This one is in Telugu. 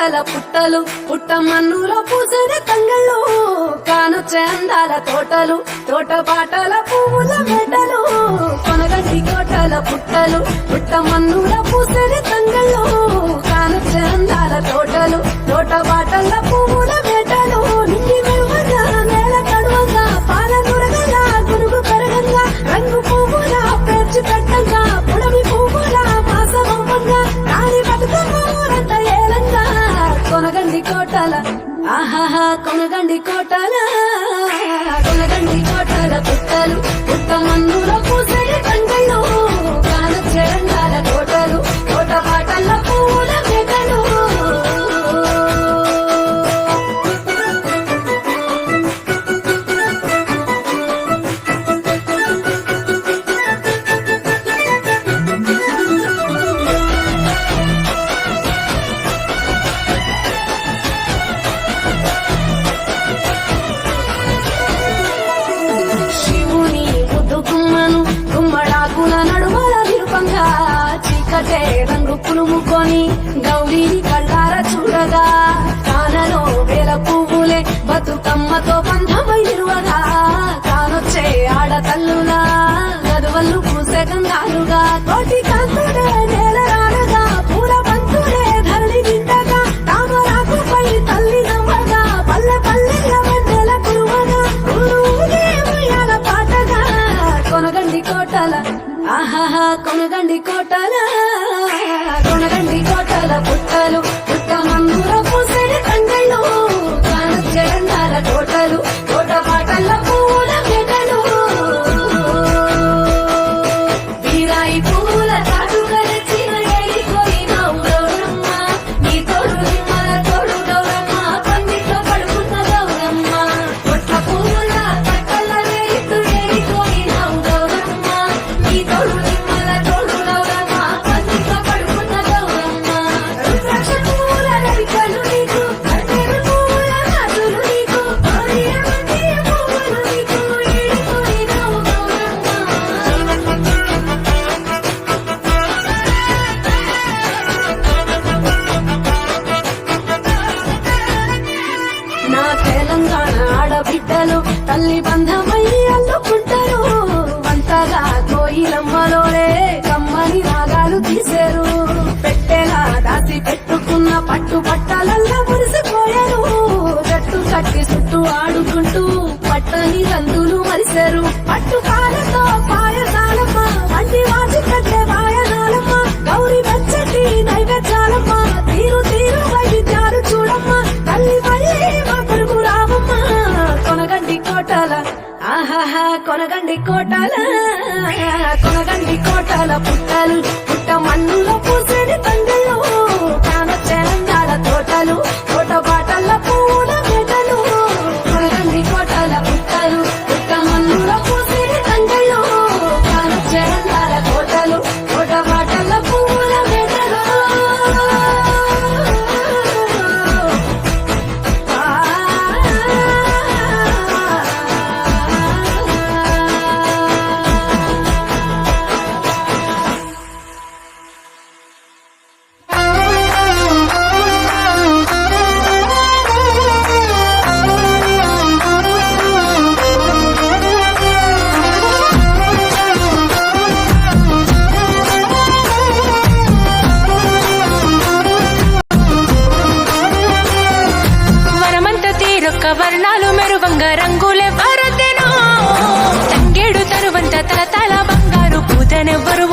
కోటల పుట్టలు పుట్టమన్నులో పూసిన తంగళ్ళు కానొచ్చే అందాల తోటలు తోట పాటల పువ్వుల మెటలు కొనగంటి కోటల పుట్టలు పుట్టమన్నులో పూసిన తంగళ్ళు కానొచ్చే అందాల తోటలు తోట పాటల పువ్వుల మెటలు నిండి మెరువగా నేల కడువగా పాల నురగగా గురుగు పెరగంగా రంగు పువ్వుల పేర్చి పెట్టంగా పుడమి పువ్వుల మాసమవ్వంగా రాణి బతుకమ్మూరంత ఏలంగా కొనగండి కోటల ఆహాహా కొనగండి కోటల కొనగండి కోటల పుట్టలు పుట్టమన్నులో పూసే తంగళ్ళు కానొచ్చే అందాల తోటలు తోట పాటల పువ్వుల మేకలు శివుని ముద్దు గుమ్మను గుమ్మడాకుల నడుమల విరుపంగా చీకటే రంగు పులుముకొని గౌరీని కళ్ళార చూడగా కానలో వేల పువ్వులే బతుకమ్మతో బంధమై నిరువగా కానొచ్చే ఆడతల్లులా గదువల్లు పూసే గంగాలుగా కోటి కాంతుడే నేల రాడగా పూల బంతులే ధరణి నిండగా తామరాకుపై తల్లి నవ్వగా పల్లె పల్లెల వెన్నెల కురువగా ఊరే ఉయ్యాల పాటగా కొనగండి కోటల ఆహాహా కొనగండి కోటల కొనగండి కోటల పుట్టలు పుట్టమన్నులో పూసే తంగళ్ళు కానొచ్చే అందాల తోటలు తోట పాటల పూల మేకలు వీరాయి పూల చాటుగా తెచ్చిన ఏలిపోయినావు గౌరమ్మ నీ తోడు నిమ్మల తోడు గౌరమ్మ పందిట్లో పడుకున్న గౌరమ్మ పొట్ల పూల పట్టల వేయితూ ఏలిపోయినావు గౌరమ్మ నీ తోడు నిమ్మల తోడు గౌరమ్మ పందిట్లో పడుకున్న గౌరమ్మ రుద్రాక్ష పూల రవికలు నీకు కట్టెలు పూల గాజులు నీకు కోరియమంది పువ్వులు నీకు ఏలిపోయినావు గౌరమ్మ నా తెలంగాణ ఆడబిడ్డలు తల్లి బంధమై అల్లుకుంటారు అంతగా కోయిలమ్మలోనే కమ్మని రాగాలు తీశారు పెట్టేలా దాసి పెట్టుకున్న పట్టు పట్టాలల్లా మురిసిపోయారు జట్టు కట్టి చుట్టూ ఆడుకుంటూ పట్టని రందులు మరిశారు పట్టు కాలతో పాయసాలమ్మ వంటి వాచి కట్టే వాయనాలమ్మ గౌరి వచ్చటి నైవేద్యాలమ్మ తీరు తీరు వైవిధ్యాలు చూడమ్మ తల్లి మళ్ళీ మా కొడుకు రామమ్మ కొనగండి కోటల ఆహాహా కొనగండి కోటల కొనగండి కోటల పుట్టలు పుట్ట మన్నులో పూసేది తంగళ్ళు కానొచ్చే అందాల తోటలు తోట బాటల పూల మేకలు కొనగండి కోటల పుట్టలు పుట్ట మన్నులో పూసేది తంగళ్ళు కానొచ్చే అందాల తోటలు తోట బాటల పూల మేకలు వనమంత తీరొక్క వర్ణాలు మెరువంగ రంగులే వరదెనో తంగేడు తరువంత తల తల బంగారు పూతనెవ్వరు